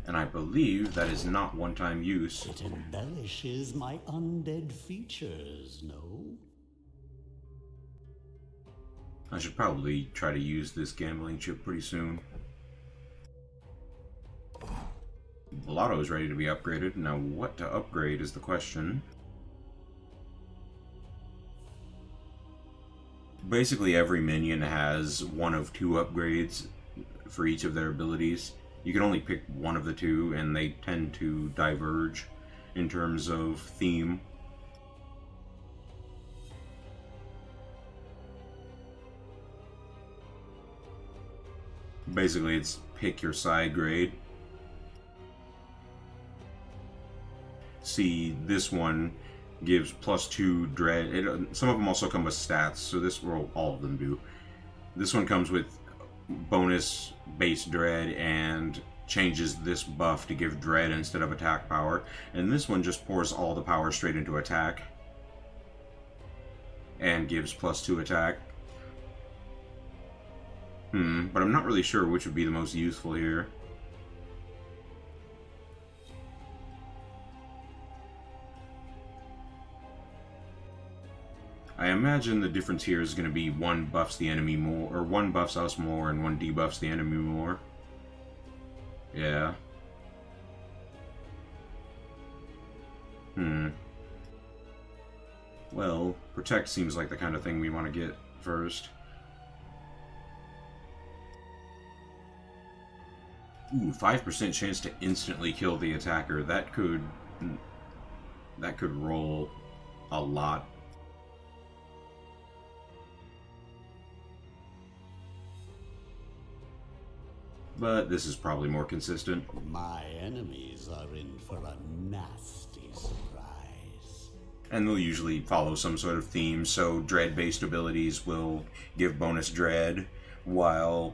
And I believe that is not one-time use. It embellishes my undead features, no? I should probably try to use this gambling chip pretty soon. Blotto is ready to be upgraded. Now what to upgrade is the question. Basically every minion has one of two upgrades for each of their abilities. You can only pick one of the two, and they tend to diverge in terms of theme. Basically, it's pick your side grade. See, this one gives +2 dread. Some of them also come with stats, so this, well, all of them do. This one comes with bonus base dread and changes this buff to give dread instead of attack power. And this one just pours all the power straight into attack and gives +2 attack. But I'm not really sure which would be the most useful here. I imagine the difference here is going to be one buffs the enemy more, or one buffs us more, and one debuffs the enemy more. Yeah. Well, Protect seems like the kind of thing we want to get first. Ooh, 5% chance to instantly kill the attacker. That could roll a lot. But this is probably more consistent. My enemies are in for a nasty surprise. And they'll usually follow some sort of theme, so dread-based abilities will give bonus dread, while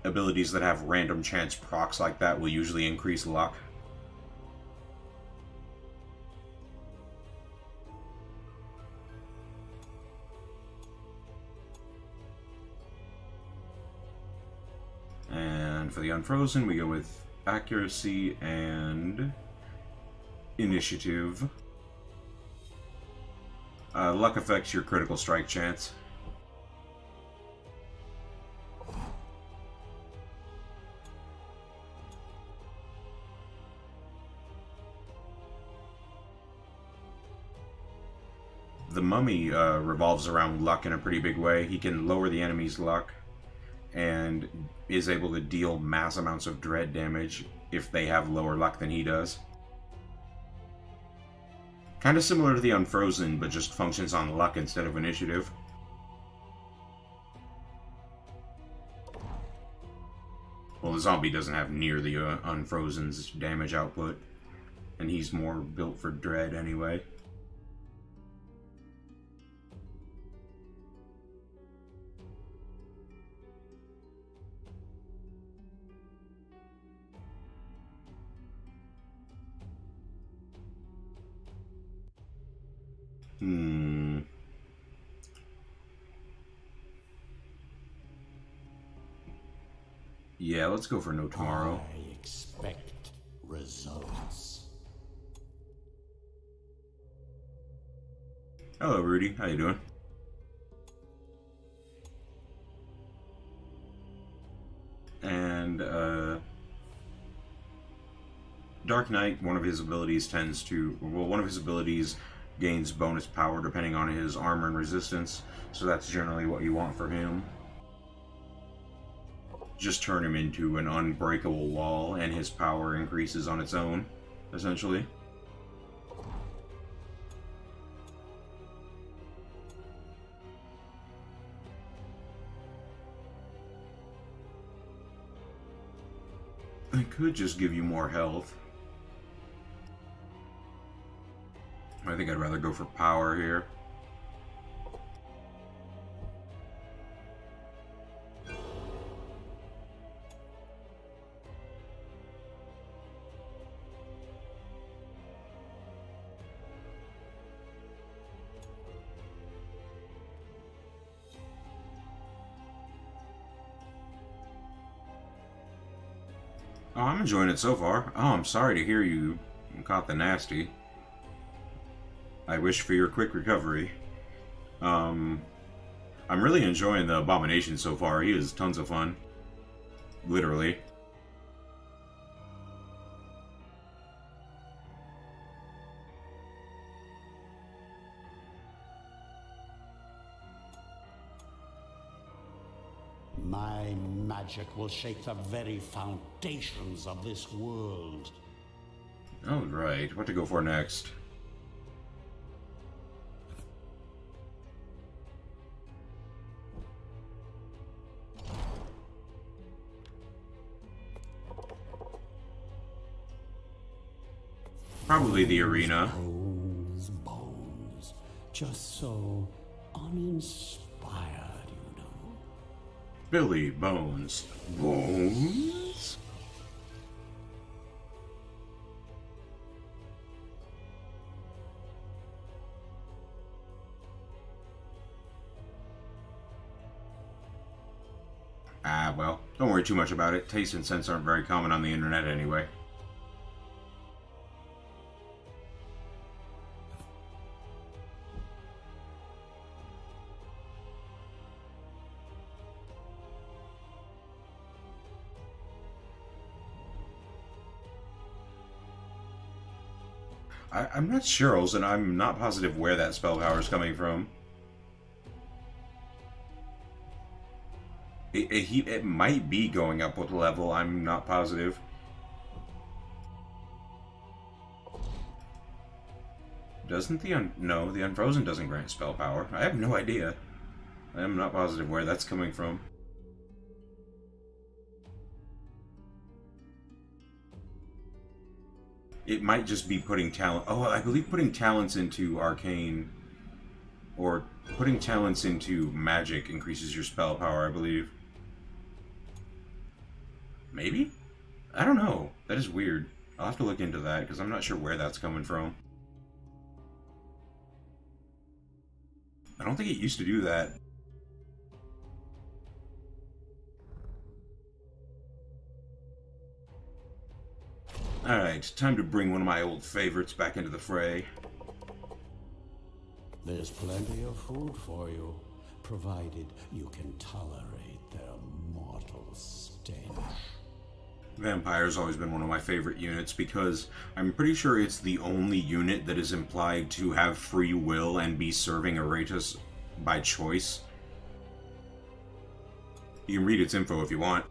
abilities that have random chance procs like that will usually increase luck. And for the Unfrozen, we go with accuracy and initiative. Luck affects your critical strike chance. The Mummy revolves around luck in a pretty big way. He can lower the enemy's luck and is able to deal mass amounts of dread damage if they have lower luck than he does. Kind of similar to the Unfrozen, but just functions on luck instead of initiative. Well, the zombie doesn't have near the Unfrozen's damage output, and he's more built for dread anyway. Yeah, let's go for no tomorrow. I expect results. Hello, Rudy. How you doing? And, Dark Knight, one of his abilities gains bonus power depending on his armor and resistance, so that's generally what you want for him. Just turn him into an unbreakable wall, and his power increases on its own, essentially. I could just give you more health. I think I'd rather go for power here. Oh, I'm enjoying it so far. Oh, I'm sorry to hear you caught the nasty. I wish for your quick recovery. I'm really enjoying the Abomination so far. He is tons of fun. Literally. My magic will shake the very foundations of this world. Alright, what to go for next? Probably the arena. Bones, bones. Just so uninspired, you know. Billy Bones. Bones? Ah, well, don't worry too much about it. Taste and scents aren't very common on the internet anyway. I'm not sure, and I'm not positive where that spell power is coming from. It might be going up with level, I'm not positive. Doesn't no, the Unfrozen doesn't grant spell power. I have no idea. I am not positive where that's coming from. It might just be putting talent... Oh, I believe putting talents into Arcane... Or putting talents into Magic increases your spell power, I believe. Maybe? I don't know. That is weird. I'll have to look into that, because I'm not sure where that's coming from. I don't think it used to do that. Alright, time to bring one of my old favorites back into the fray. There's plenty of food for you, provided you can tolerate their mortal stench. Vampire's always been one of my favorite units because I'm pretty sure it's the only unit that is implied to have free will and be serving Iratus by choice. You can read its info if you want.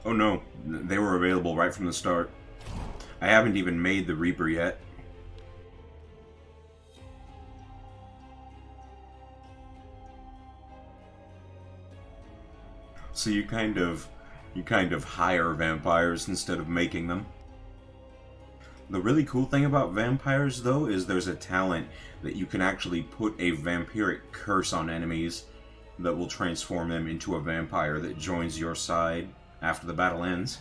Oh no, they were available right from the start. I haven't even made the Reaper yet. So you kind of hire vampires instead of making them. The really cool thing about vampires, though, is there's a talent that you can actually put a vampiric curse on enemies that will transform them into a vampire that joins your side after the battle ends.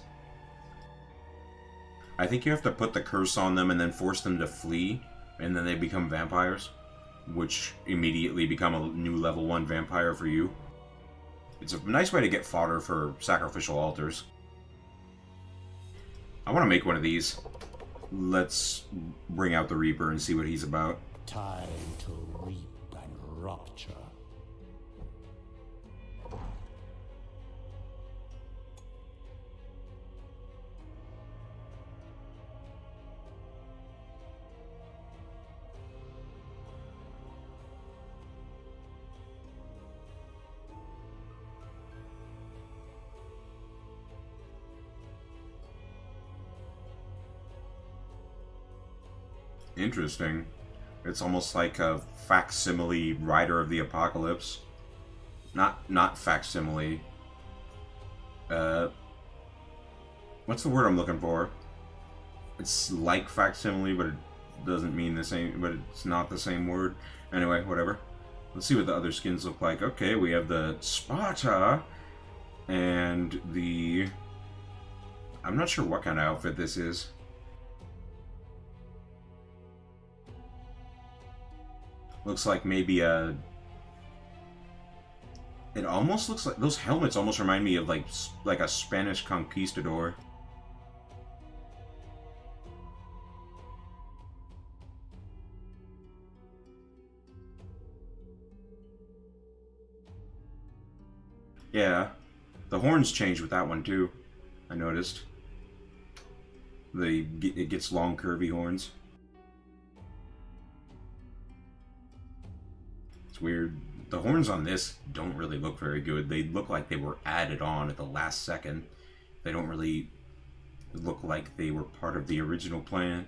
I think you have to put the curse on them and then force them to flee, and then they become vampires, which immediately become a new level 1 vampire for you. It's a nice way to get fodder for sacrificial altars. I want to make one of these. Let's bring out the Reaper and see what he's about. Time to reap and rupture. Interesting. It's almost like a facsimile Rider of the Apocalypse. Not facsimile. What's the word I'm looking for? It's like facsimile, but it doesn't mean the same, but it's not the same word. Anyway, whatever. Let's see what the other skins look like. Okay, we have the Sparta and the... I'm not sure what kind of outfit this is. Looks like maybe a... It almost looks like... Those helmets almost remind me of like a Spanish conquistador. Yeah, the horns change with that one too, I noticed. It gets long curvy horns. It's weird. The horns on this don't really look very good. They look like they were added on at the last second. They don't really look like they were part of the original plan.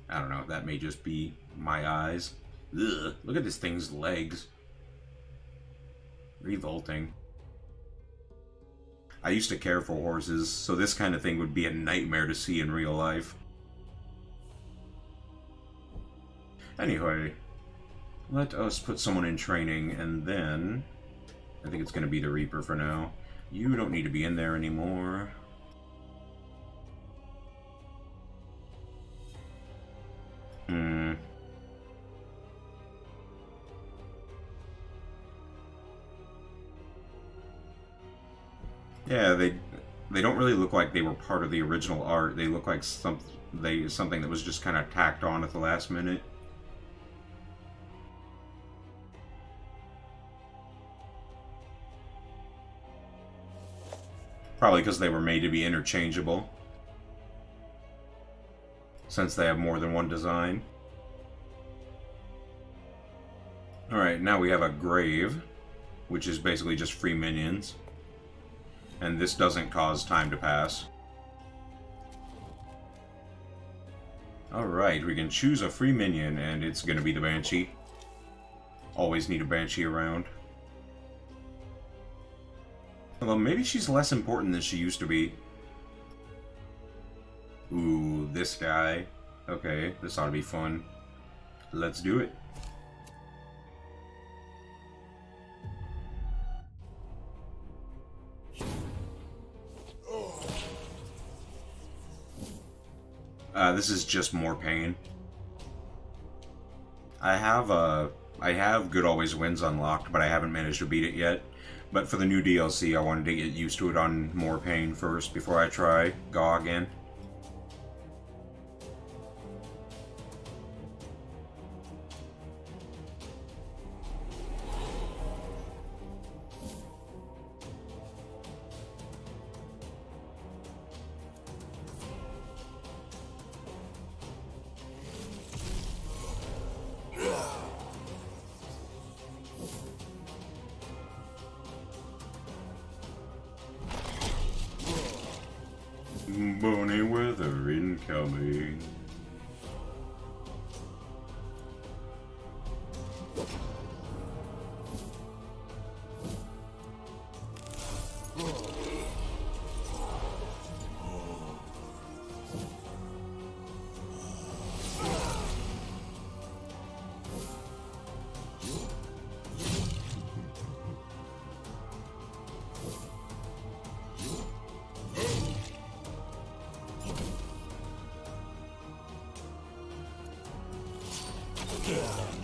I don't know, that may just be my eyes. Ugh, look at this thing's legs. Revolting. I used to care for horses, so this kind of thing would be a nightmare to see in real life. Anyway, let us put someone in training, and then... I think it's going to be the Reaper for now. You don't need to be in there anymore. Yeah, they don't really look like they were part of the original art. They look like something that was just kind of tacked on at the last minute. Probably because they were made to be interchangeable, since they have more than one design. Alright, now we have a Grave, which is basically just free minions. And this doesn't cause time to pass. Alright, we can choose a free minion, and it's gonna be the Banshee. Always need a Banshee around. Although maybe she's less important than she used to be. Ooh, this guy. Okay, this ought to be fun. Let's do it. This is just more pain. I have Good Always Wins unlocked, but I haven't managed to beat it yet. But for the new DLC, I wanted to get used to it on more pain first before I try Gaw again. Bony weather incoming.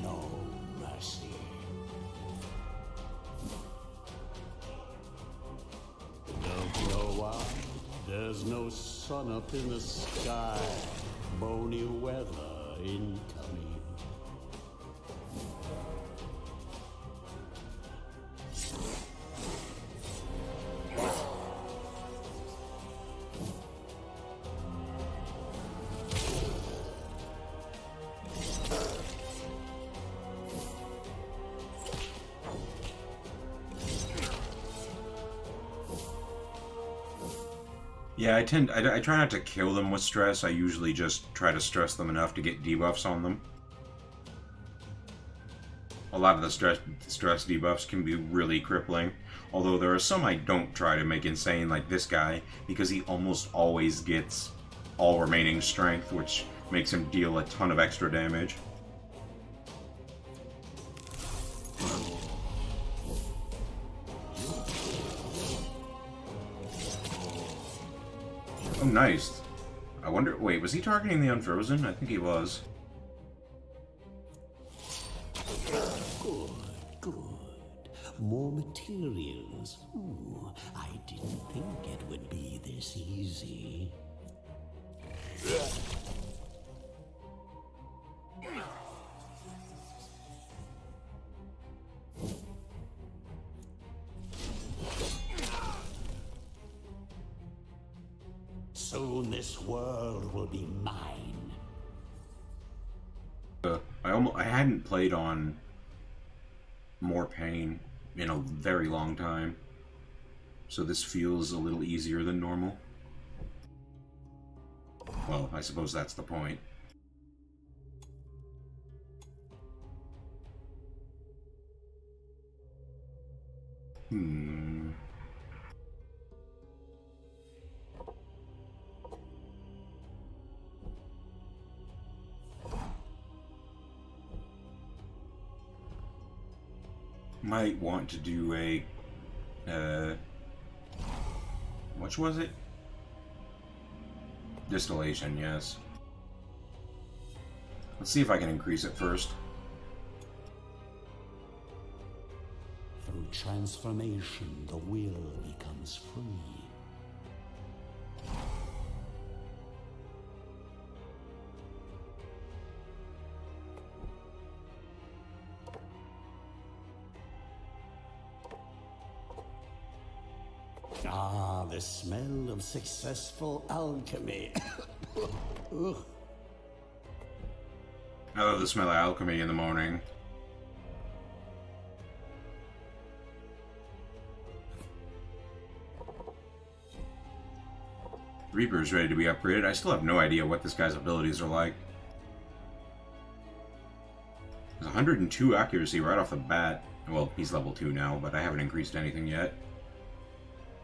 No mercy. Don't know why. There's no sun up in the sky. Bony weather incoming. Yeah, I try not to kill them with stress. I usually just try to stress them enough to get debuffs on them. A lot of the stress debuffs can be really crippling, although there are some I don't try to make insane, like this guy, because he almost always gets all remaining strength, which makes him deal a ton of extra damage. Oh, nice. I wonder... Wait, was he targeting the Unfrozen? I think he was. Good, good. More materials. Ooh, I didn't think it would be this easy. Soon this world will be mine. I hadn't played on More Pain in a very long time, so this feels a little easier than normal. Well, I suppose that's the point. Might want to do a, which was it? Distillation, yes. Let's see if I can increase it first. Through transformation, the will becomes free. Ah, the smell of successful alchemy. Ugh. I love the smell of alchemy in the morning. Reaper's ready to be upgraded. I still have no idea what this guy's abilities are like. There's 102 accuracy right off the bat. Well, he's level 2 now, but I haven't increased anything yet.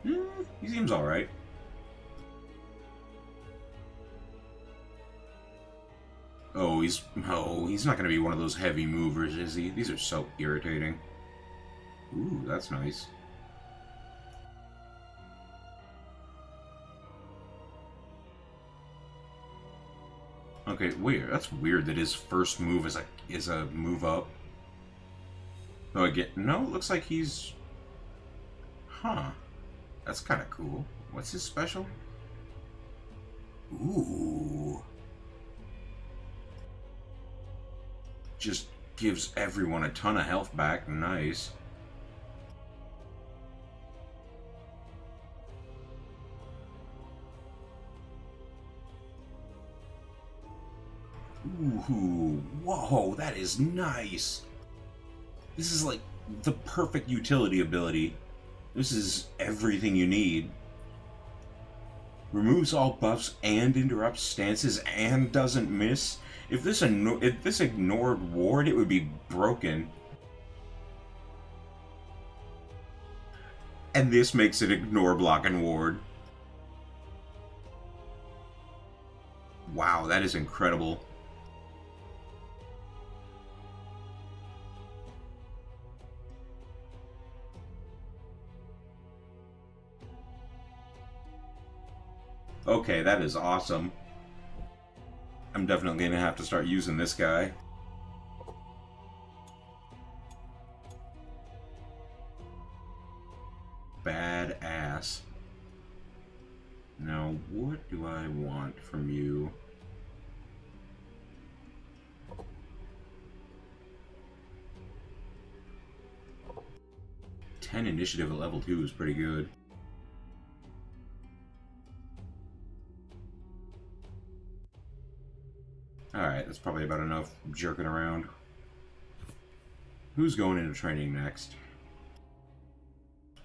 He seems alright. Oh, he's not going to be one of those heavy movers, is he? These are so irritating. Ooh, that's nice. Okay, weird. That's weird that his first move is a move up. Oh, I get... No, it looks like he's... Huh. That's kind of cool. What's his special? Ooh. Just gives everyone a ton of health back. Nice. Ooh. Whoa, that is nice. This is like the perfect utility ability. This is everything you need. Removes all buffs and interrupts stances and doesn't miss. If this ignored ward, it would be broken. And this makes it ignore block and ward. Wow, that is incredible. Okay, that is awesome. I'm definitely going to have to start using this guy. Badass. Now, what do I want from you? "10 initiative at level 2 is pretty good. Alright, that's probably about enough jerking around. Who's going into training next?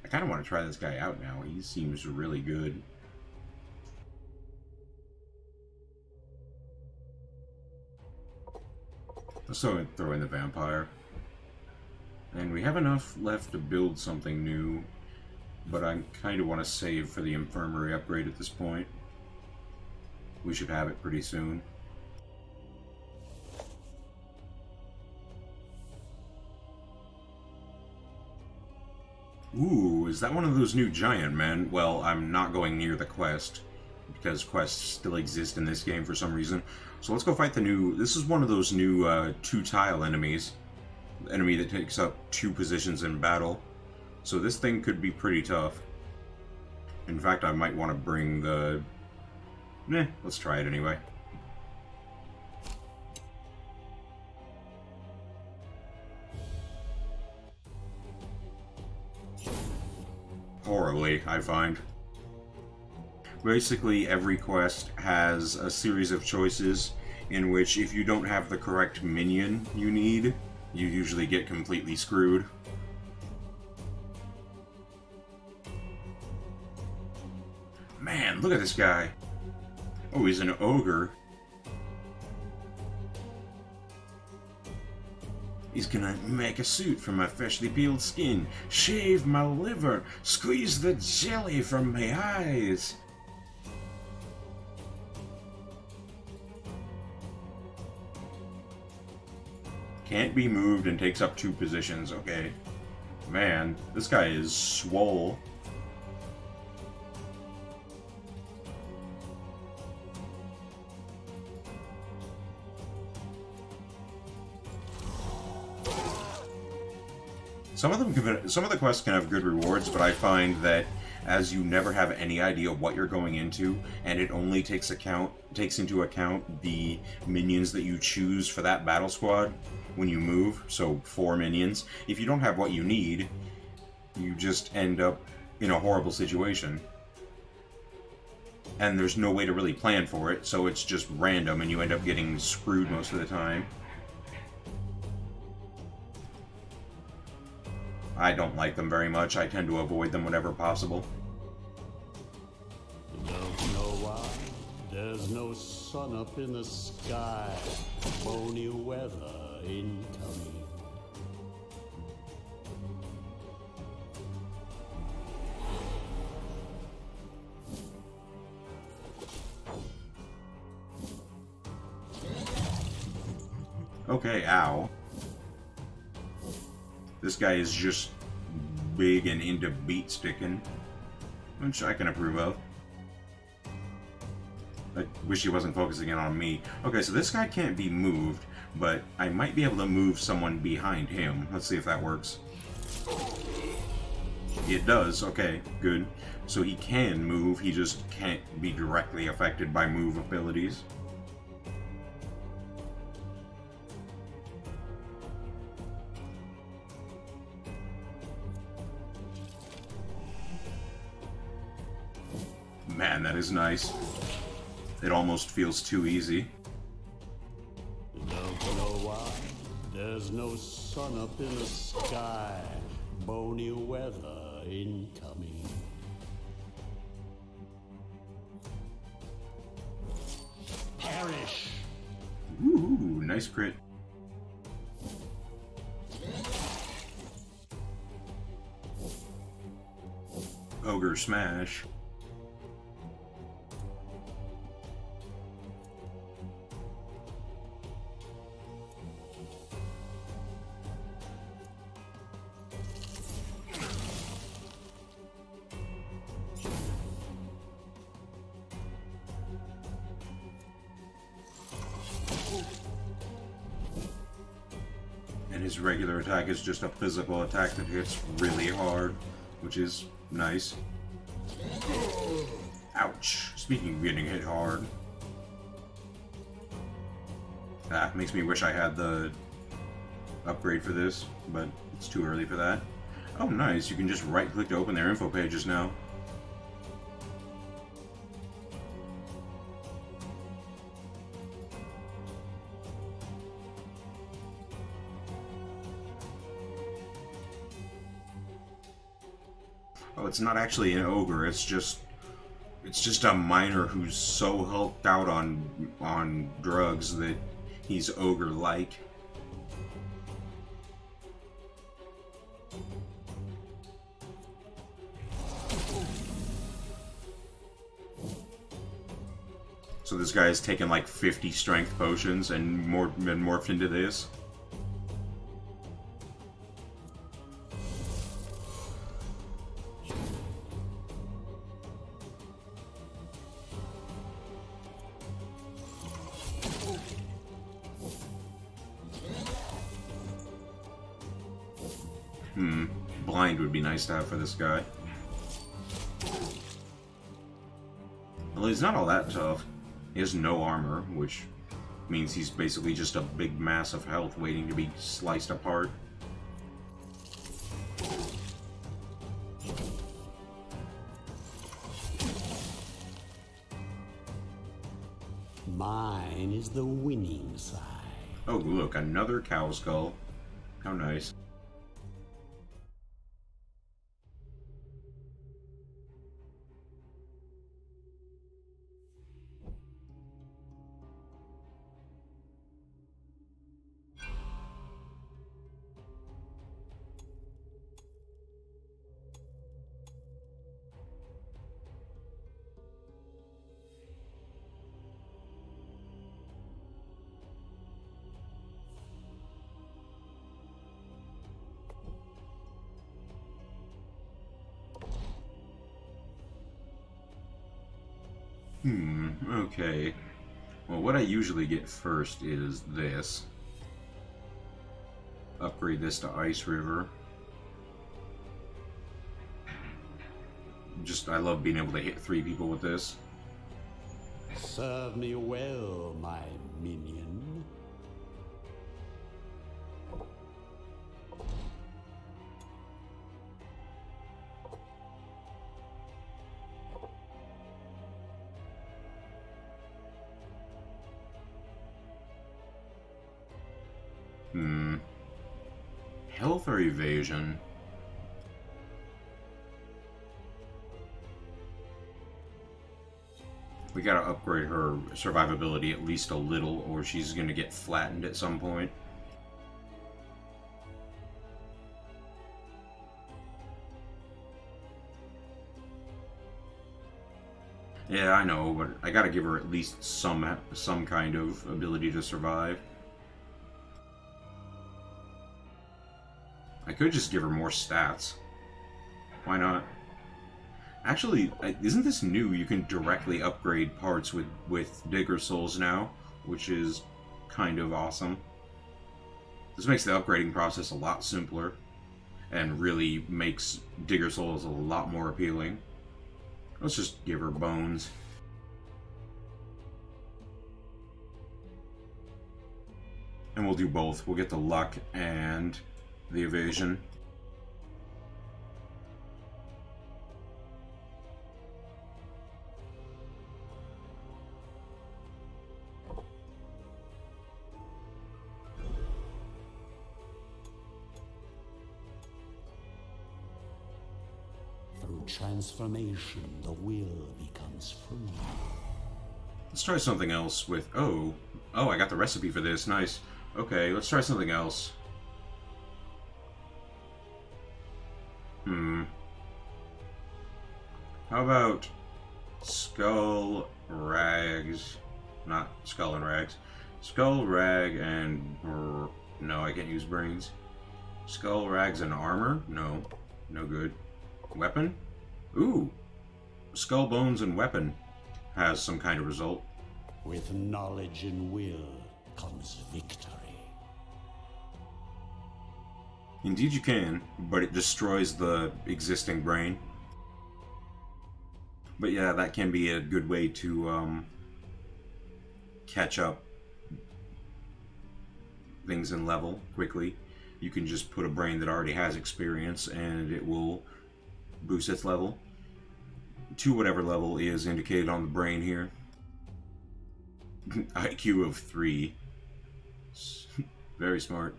I kind of want to try this guy out now. He seems really good. Let's throw in the vampire. And we have enough left to build something new, but I kind of want to save for the infirmary upgrade at this point. We should have it pretty soon. Ooh, is that one of those new giant men? Well, I'm not going near the quest, because quests still exist in this game for some reason. So let's go fight the new... This is one of those new two-tile enemies. The enemy that takes up 2 positions in battle. So this thing could be pretty tough. In fact, I might want to bring the... let's try it anyway. Horribly, I find. Basically, every quest has a series of choices in which if you don't have the correct minion you need, you usually get completely screwed. Man, look at this guy. Oh, he's an ogre. He's gonna make a suit from my freshly peeled skin, shave my liver, squeeze the jelly from my eyes. Can't be moved and takes up 2 positions, okay. Man, this guy is swole. Some of the quests can have good rewards, but I find that as you never have any idea what you're going into, and it only takes into account the minions that you choose for that battle squad when you move, so 4 minions. If you don't have what you need, you just end up in a horrible situation. And there's no way to really plan for it, so it's just random, and you end up getting screwed most of the time. I don't like them very much. I tend to avoid them whenever possible. Don't know why. There's no sun up in the sky. Bony weather incoming. Okay, ow. This guy is just big and into beat sticking, which I can approve of. I wish he wasn't focusing in on me. Okay, so this guy can't be moved, but I might be able to move someone behind him. Let's see if that works. It does. Okay, good. So he can move, he just can't be directly affected by move abilities. Man, that is nice. It almost feels too easy. Don't know why. There's no sun up in the sky. Bony weather incoming. Perish. Ooh, nice crit. Ogre smash. And his regular attack is just a physical attack that hits really hard, which is nice. Ouch. Speaking of getting hit hard. That makes me wish I had the upgrade for this, but it's too early for that. Oh, nice. You can just right-click to open their info pages now. Oh, it's not actually an ogre, it's just a miner who's so hulked out on drugs that he's ogre-like. So this guy's taken like 50 strength potions and morphed into this. Blind would be nice to have for this guy. Well, he's not all that tough. He has no armor, which means he's basically just a big mass of health waiting to be sliced apart. Mine is the winning side. Oh, look, another cow skull. How nice. Okay. Well, what I usually get first is this. Upgrade this to Ice River. I love being able to hit 3 people with this. Serve me well, my minion. Health or evasion? We gotta upgrade her survivability at least a little, or she's gonna get flattened at some point. Yeah, I know, but I gotta give her at least some kind of ability to survive. I could just give her more stats. Why not? Actually, isn't this new? You can directly upgrade parts with Digger Souls now, which is kind of awesome. This makes the upgrading process a lot simpler, and really makes Digger Souls a lot more appealing. Let's just give her bones. And we'll do both. We'll get the luck and the evasion. Through transformation, the will becomes free. Let's try something else with... Oh, I got the recipe for this. Nice. Okay, let's try something else. How about Skull, Rags... Not Skull and Rags. Skull, Rag, and... No, I can't use brains. Skull, Rags, and Armor? No. No good. Weapon? Ooh! Skull, Bones, and Weapon has some kind of result. With knowledge and will comes victory. Indeed you can, but it destroys the existing brain. But yeah, that can be a good way to catch up things in level quickly. You can just put a brain that already has experience and it will boost its level to whatever level is indicated on the brain here. IQ of 3. Very smart.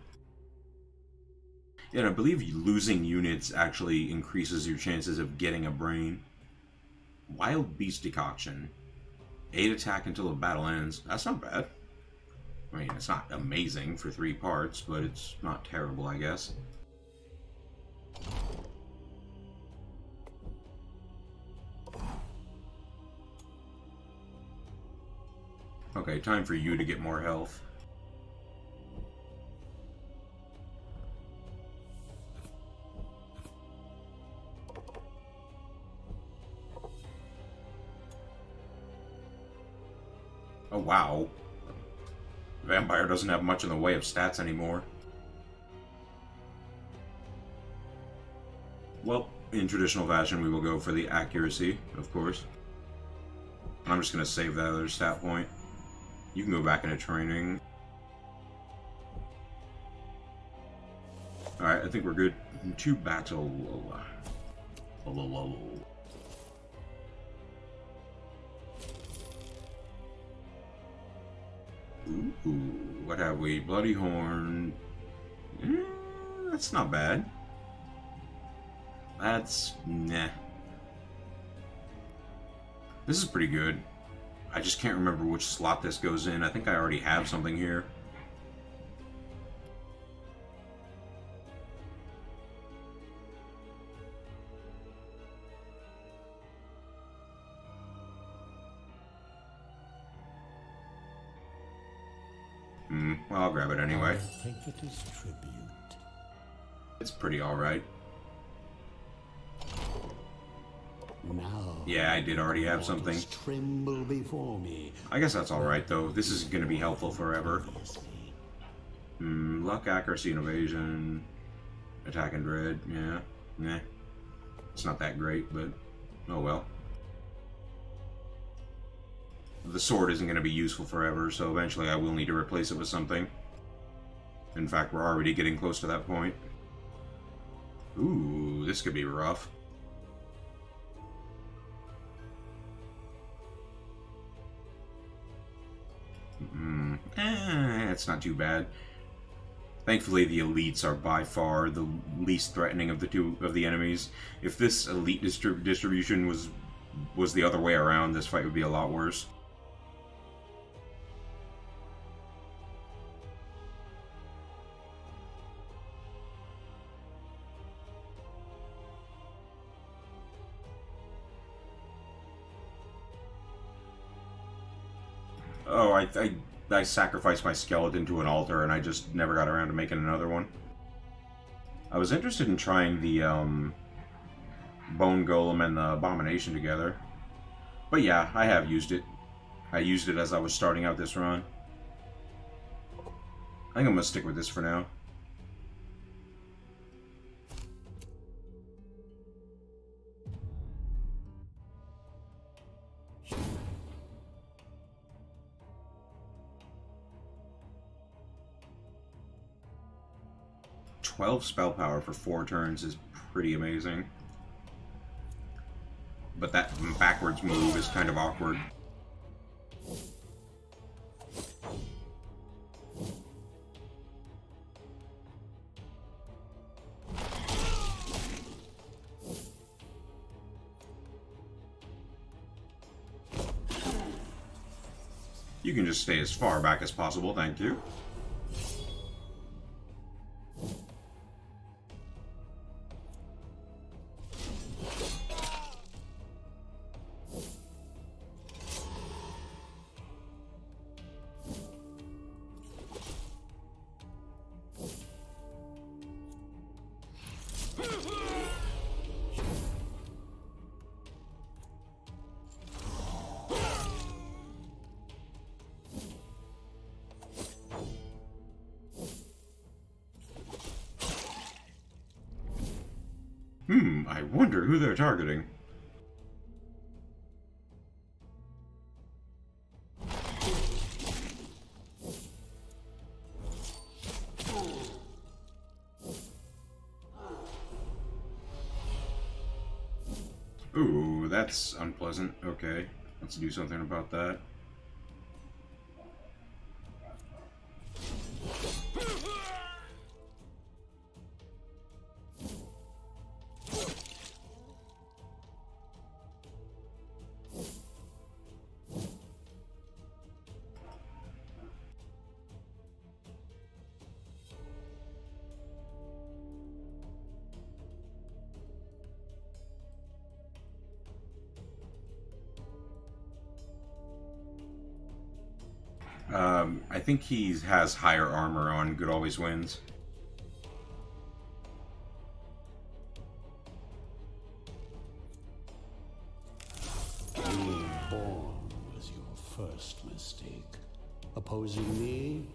Yeah, and I believe losing units actually increases your chances of getting a brain. Wild Beast Decoction. 8 attack until the battle ends. That's not bad. I mean, it's not amazing for 3 parts, but it's not terrible, I guess. Okay, time for you to get more health. Oh, wow. Vampire doesn't have much in the way of stats anymore. Well, in traditional fashion, we will go for the accuracy, of course. I'm just going to save that other stat point. You can go back into training. Alright, I think we're good. To battle. Ooh, what have we? Bloody Horn. That's not bad. That's... nah. This is pretty good. I just can't remember which slot this goes in. I think I already have something here. Well, I'll grab it anyway. I think it is tribute. It's pretty alright. Now, yeah, I did already have something. Tremble before me. I guess that's alright, though. This is going to be helpful forever. Luck, accuracy, and evasion. Attack and dread. Yeah. Nah. It's not that great, but oh well. The sword isn't going to be useful forever, so eventually I will need to replace it with something. In fact, we're already getting close to that point. Ooh, this could be rough. It's not too bad. Thankfully, the elites are by far the least threatening of the two of the enemies. If this elite distribution was the other way around, this fight would be a lot worse. Oh, I sacrificed my skeleton to an altar, and I just never got around to making another one. I was interested in trying the Bone Golem and the Abomination together. But yeah, I have used it. I used it as I was starting out this run. I think I'm going to stick with this for now. "12 spell power for 4 turns is pretty amazing. But that backwards move is kind of awkward. You can just stay as far back as possible, thank you. I wonder who they're targeting. Ooh, that's unpleasant. Okay, let's do something about that. I think he has higher armor on Good Always Wins. Being born was your first mistake. Opposing me?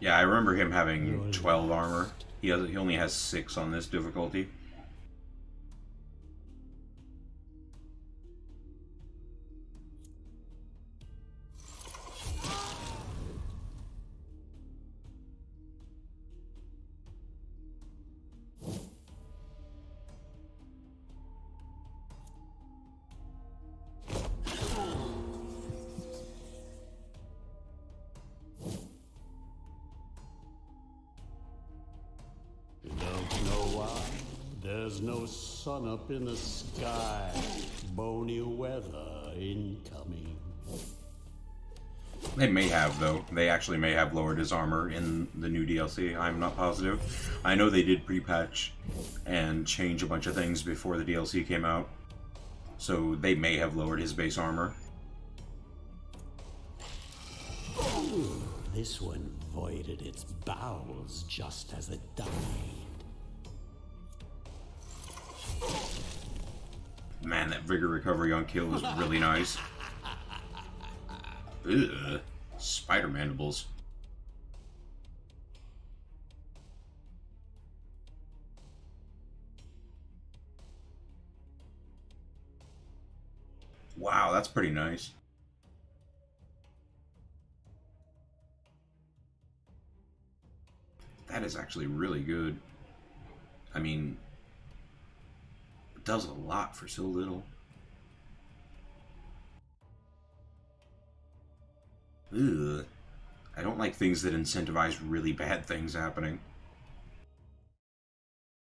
Yeah, I remember him having 12 armor. He only has 6 on this difficulty. There's no sun up in the sky. Bony weather incoming. They may have, though. They actually may have lowered his armor in the new DLC. I'm not positive. I know they did pre-patch and change a bunch of things before the DLC came out. So they may have lowered his base armor. Ooh, this one voided its bowels just as it died. Man, that vigor recovery on kill is really nice. Ugh. Spider mandibles. Wow, that's pretty nice. That is actually really good. I mean, it does a lot for so little. Ugh. I don't like things that incentivize really bad things happening.